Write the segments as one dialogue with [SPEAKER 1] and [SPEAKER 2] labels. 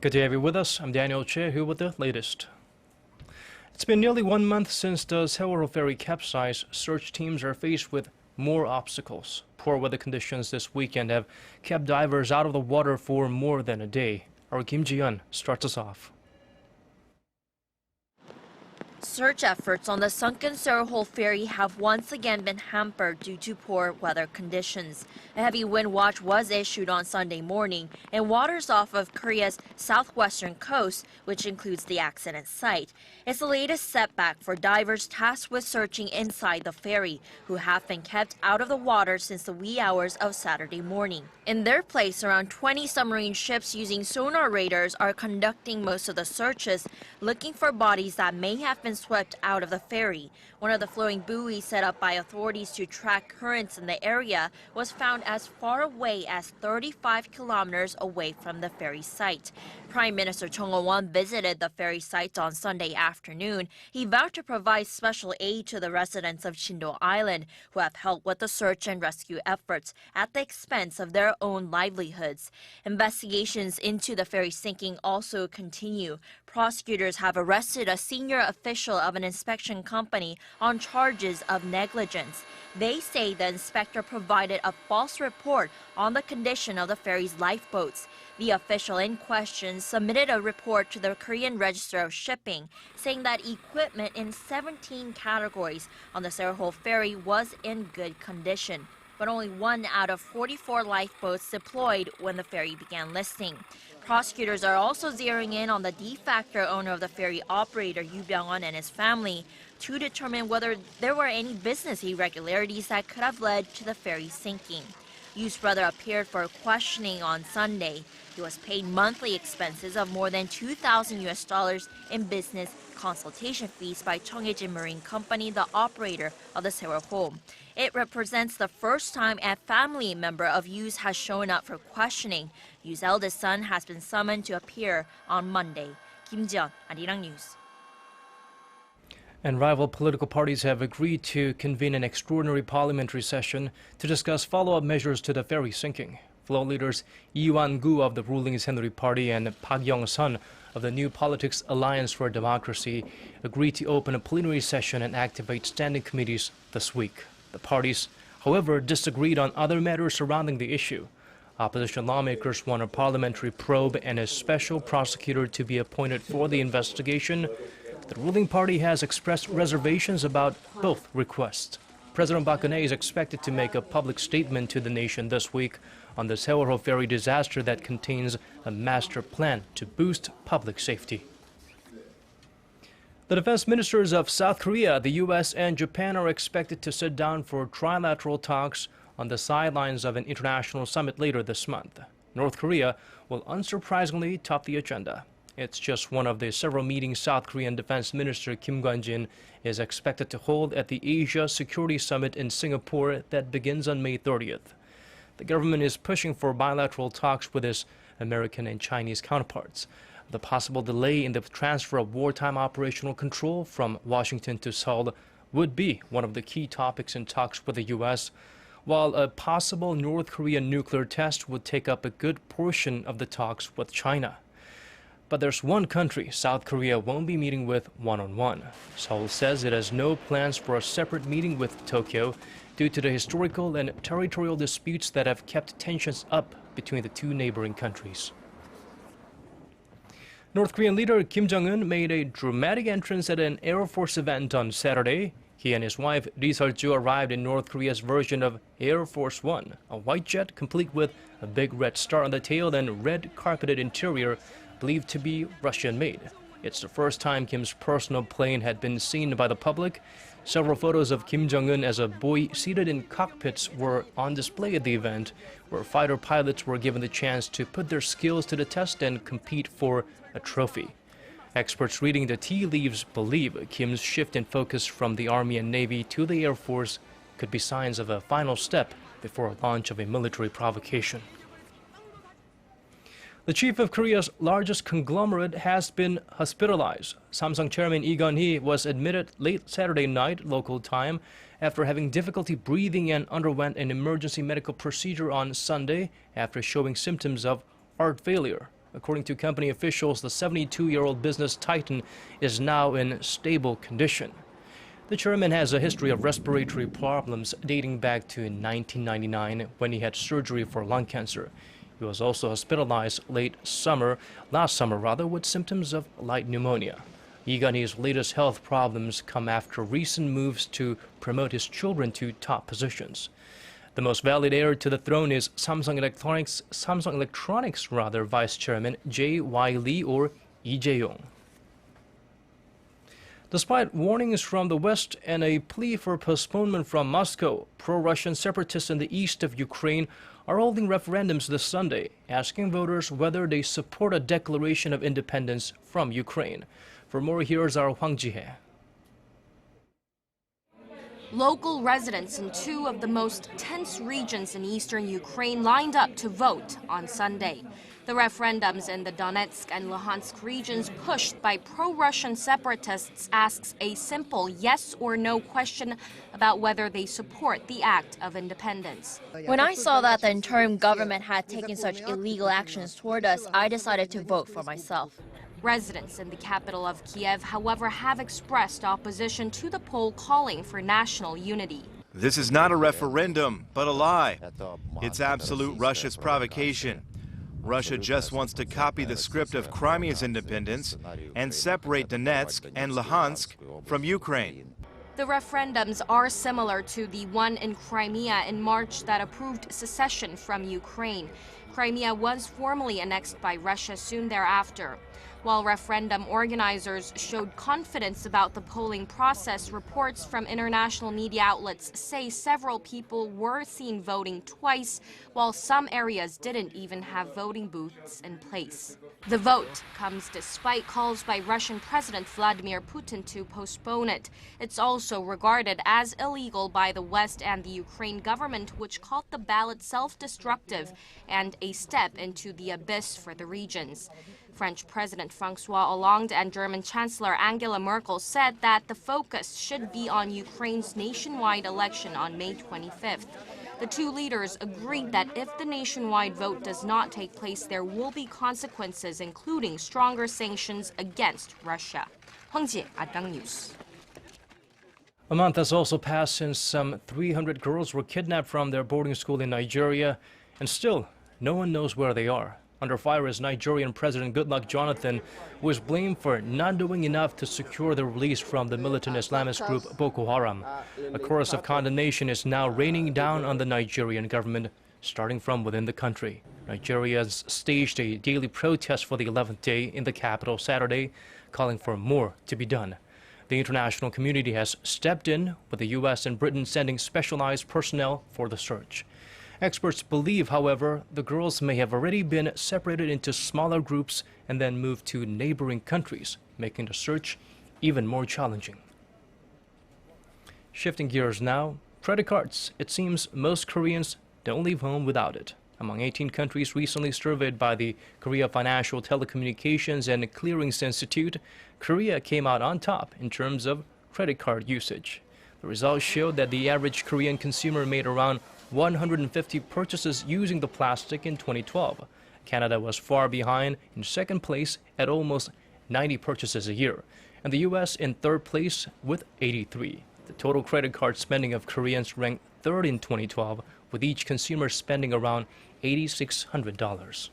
[SPEAKER 1] Good to have you with us. I'm Daniel Choy, here with the latest. It's been nearly 1 month since the Sewol-ho ferry capsized. Search teams are faced with more obstacles. Poor weather conditions this weekend have kept divers out of the water for more than a day. Our Ji-yeon starts us off.
[SPEAKER 2] Search efforts on the sunken Sewol-ho ferry have once again been hampered due to poor weather conditions. A heavy wind watch was issued on Sunday morning in waters off of Korea's southwestern coast, which includes the accident site. It's the latest setback for divers tasked with searching inside the ferry, who have been kept out of the water since the wee hours of Saturday morning. In their place, around 20 submarine ships using sonar radars are conducting most of the searches, looking for bodies that may have been swept out of the ferry. One of the floating buoys set up by authorities to track currents in the area was found as far away as 35 kilometers away from the ferry site. Prime Minister Jongun visited the ferry site on Sunday afternoon. He vowed to provide special aid to the residents of Chindo Island, who have helped with the search and rescue efforts at the expense of their own livelihoods. Investigations into the ferry sinking also continue. Prosecutors have arrested a senior official of an inspection company on charges of negligence. They say the inspector provided a false report on the condition of the ferry's lifeboats. The official in question submitted a report to the Korean Register of Shipping, saying that equipment in 17 categories on the Sewol-ho ferry was in good condition, but only 1 out of 44 lifeboats deployed when the ferry began listing. Prosecutors are also zeroing in on the de facto owner of the ferry operator, Yoo Byung-won, and his family to determine whether there were any business irregularities that could have led to the ferry sinking. Yoo's brother appeared for questioning on Sunday. He was paid monthly expenses of more than $2,000 in business consultation fees by Cheongjin Marine Company, the operator of the Sewol-ho. It represents the first time a family member of Yoo's has shown up for questioning. Yoo's eldest son has been summoned to appear on Monday. Ji-yeon, Arirang News.
[SPEAKER 1] And rival political parties have agreed to convene an extraordinary parliamentary session to discuss follow-up measures to the ferry sinking. Flow leaders Lee Wan-gu of the ruling Saenuri Party and Park Young-sun of the New Politics Alliance for Democracy agreed to open a plenary session and activate standing committees this week. The parties, however, disagreed on other matters surrounding the issue. Opposition lawmakers want a parliamentary probe and a special prosecutor to be appointed for the investigation. The ruling party has expressed reservations about both requests. President Park Geun-hye is expected to make a public statement to the nation this week on the Sewol-ho ferry disaster that contains a master plan to boost public safety. The defense ministers of South Korea, the U.S., and Japan are expected to sit down for trilateral talks on the sidelines of an international summit later this month. North Korea will unsurprisingly top the agenda. It's just one of the several meetings South Korean Defense Minister Kim Kwon-jin is expected to hold at the Asia Security Summit in Singapore that begins on May 30th. The government is pushing for bilateral talks with its American and Chinese counterparts. The possible delay in the transfer of wartime operational control from Washington to Seoul would be one of the key topics in talks with the U.S., while a possible North Korean nuclear test would take up a good portion of the talks with China. But there's one country South Korea won't be meeting with one-on-one. Seoul says it has no plans for a separate meeting with Tokyo due to the historical and territorial disputes that have kept tensions up between the two neighboring countries. North Korean leader Kim Jong-un made a dramatic entrance at an Air Force event on Saturday. He and his wife Ri Sol-ju arrived in North Korea's version of Air Force One, a white jet complete with a big red star on the tail and red carpeted interior, believed to be Russian-made. It's the first time Kim's personal plane had been seen by the public. Several photos of Kim Jong-un as a boy seated in cockpits were on display at the event, where fighter pilots were given the chance to put their skills to the test and compete for a trophy. Experts reading the tea leaves believe Kim's shift in focus from the Army and Navy to the Air Force could be signs of a final step before a launch of a military provocation. The chief of Korea's largest conglomerate has been hospitalized. Samsung chairman Lee Gun-hee was admitted late Saturday night local time after having difficulty breathing and underwent an emergency medical procedure on Sunday after showing symptoms of heart failure. According to company officials, the 72-year-old business titan is now in stable condition. The chairman has a history of respiratory problems dating back to 1999 when he had surgery for lung cancer. He was also hospitalized last summer, with symptoms of light pneumonia. Lee Gun-hee's latest health problems come after recent moves to promote his children to top positions. The most valid heir to the throne is Samsung Electronics Vice Chairman J.Y. Lee or Lee Ji-yeon. Despite warnings from the West and a plea for postponement from Moscow, pro-Russian separatists in the east of Ukraine are holding referendums this Sunday, asking voters whether they support a declaration of independence from Ukraine. For more, here's our Hwang Ji-hye.
[SPEAKER 3] Local residents in two of the most tense regions in eastern Ukraine lined up to vote on Sunday. The referendums in the Donetsk and Luhansk regions, pushed by pro-Russian separatists, asks a simple yes or no question about whether they support the act of independence.
[SPEAKER 2] When I saw that the interim government had taken such illegal actions toward us, I decided to vote for myself.
[SPEAKER 3] Residents in the capital of Kiev, however, have expressed opposition to the poll calling for national unity.
[SPEAKER 4] This is not a referendum, but a lie. It's absolute Russia's provocation. Russia just wants to copy the script of Crimea's independence and separate Donetsk and Luhansk from Ukraine.
[SPEAKER 3] The referendums are similar to the one in Crimea in March that approved secession from Ukraine. Crimea was formally annexed by Russia soon thereafter. While referendum organizers showed confidence about the polling process, reports from international media outlets say several people were seen voting twice, while some areas didn't even have voting booths in place. The vote comes despite calls by Russian President Vladimir Putin to postpone it. It's also regarded as illegal by the West and the Ukraine government, which called the ballot self-destructive and a step into the abyss for the regions. French President François Hollande and German Chancellor Angela Merkel said that the focus should be on Ukraine's nationwide election on May 25th. The two leaders agreed that if the nationwide vote does not take place, there will be consequences, including stronger sanctions against Russia. Hwang Ji-hye, Arirang News.
[SPEAKER 1] A month has also passed since some 300 girls were kidnapped from their boarding school in Nigeria, and still, no one knows where they are. Under fire is Nigerian President Goodluck Jonathan, who is blamed for not doing enough to secure the release from the militant Islamist group Boko Haram. A chorus of condemnation is now raining down on the Nigerian government, starting from within the country. Nigeria has staged a daily protest for the 11th day in the capital Saturday, calling for more to be done. The international community has stepped in, with the U.S. and Britain sending specialized personnel for the search. Experts believe, however, the girls may have already been separated into smaller groups and then moved to neighboring countries, making the search even more challenging. Shifting gears now, credit cards. It seems most Koreans don't leave home without it. Among 18 countries recently surveyed by the Korea Financial Telecommunications and Clearings Institute, Korea came out on top in terms of credit card usage. The results showed that the average Korean consumer made around 150 purchases using the plastic in 2012. Canada was far behind in second place at almost 90 purchases a year, and the U.S. in third place with 83. The total credit card spending of Koreans ranked third in 2012, with each consumer spending around $8,600.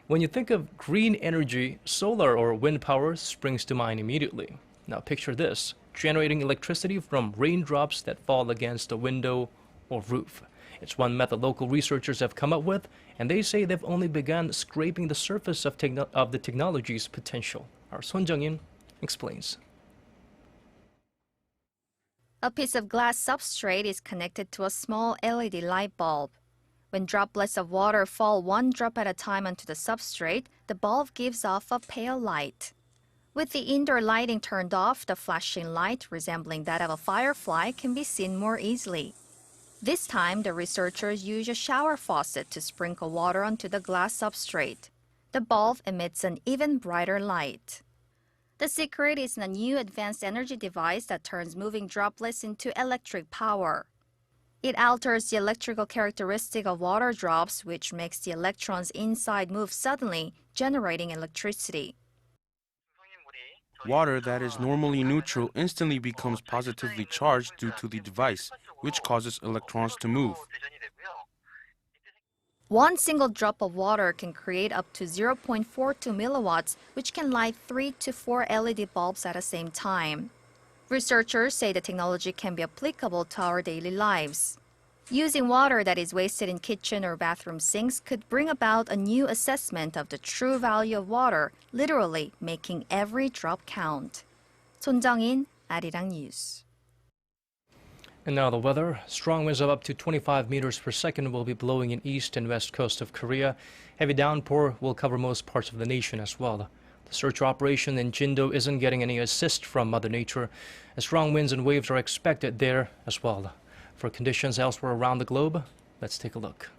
[SPEAKER 1] When you think of green energy, solar or wind power springs to mind immediately. Now picture this, generating electricity from raindrops that fall against a window or roof. It's one method local researchers have come up with, and they say they've only begun scraping the surface of the technology's potential. Our Son Jung-in explains.
[SPEAKER 5] A piece of glass substrate is connected to a small LED light bulb. When droplets of water fall one drop at a time onto the substrate, the bulb gives off a pale light. With the indoor lighting turned off, the flashing light, resembling that of a firefly, can be seen more easily. This time, the researchers use a shower faucet to sprinkle water onto the glass substrate. The bulb emits an even brighter light. The secret is in a new advanced energy device that turns moving droplets into electric power. It alters the electrical characteristic of water drops, which makes the electrons inside move suddenly, generating electricity.
[SPEAKER 6] Water that is normally neutral instantly becomes positively charged due to the device, which causes electrons to move.
[SPEAKER 5] One single drop of water can create up to 0.42 milliwatts, which can light 3 to 4 LED bulbs at the same time. Researchers say the technology can be applicable to our daily lives. Using water that is wasted in kitchen or bathroom sinks could bring about a new assessment of the true value of water, literally making every drop count. 손정인, Arirang News.
[SPEAKER 1] And now the weather. Strong winds of up to 25 meters per second will be blowing in east and west coast of Korea. Heavy downpour will cover most parts of the nation as well. The search operation in Jindo isn't getting any assist from Mother Nature, as strong winds and waves are expected there as well. For conditions elsewhere around the globe, let's take a look.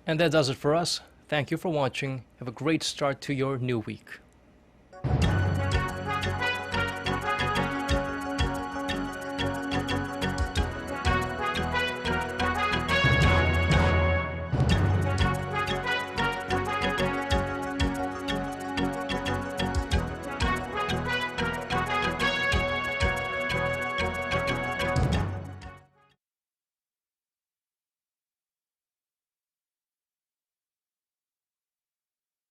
[SPEAKER 1] And that does it for us. Thank you for watching. Have a great start to your new week.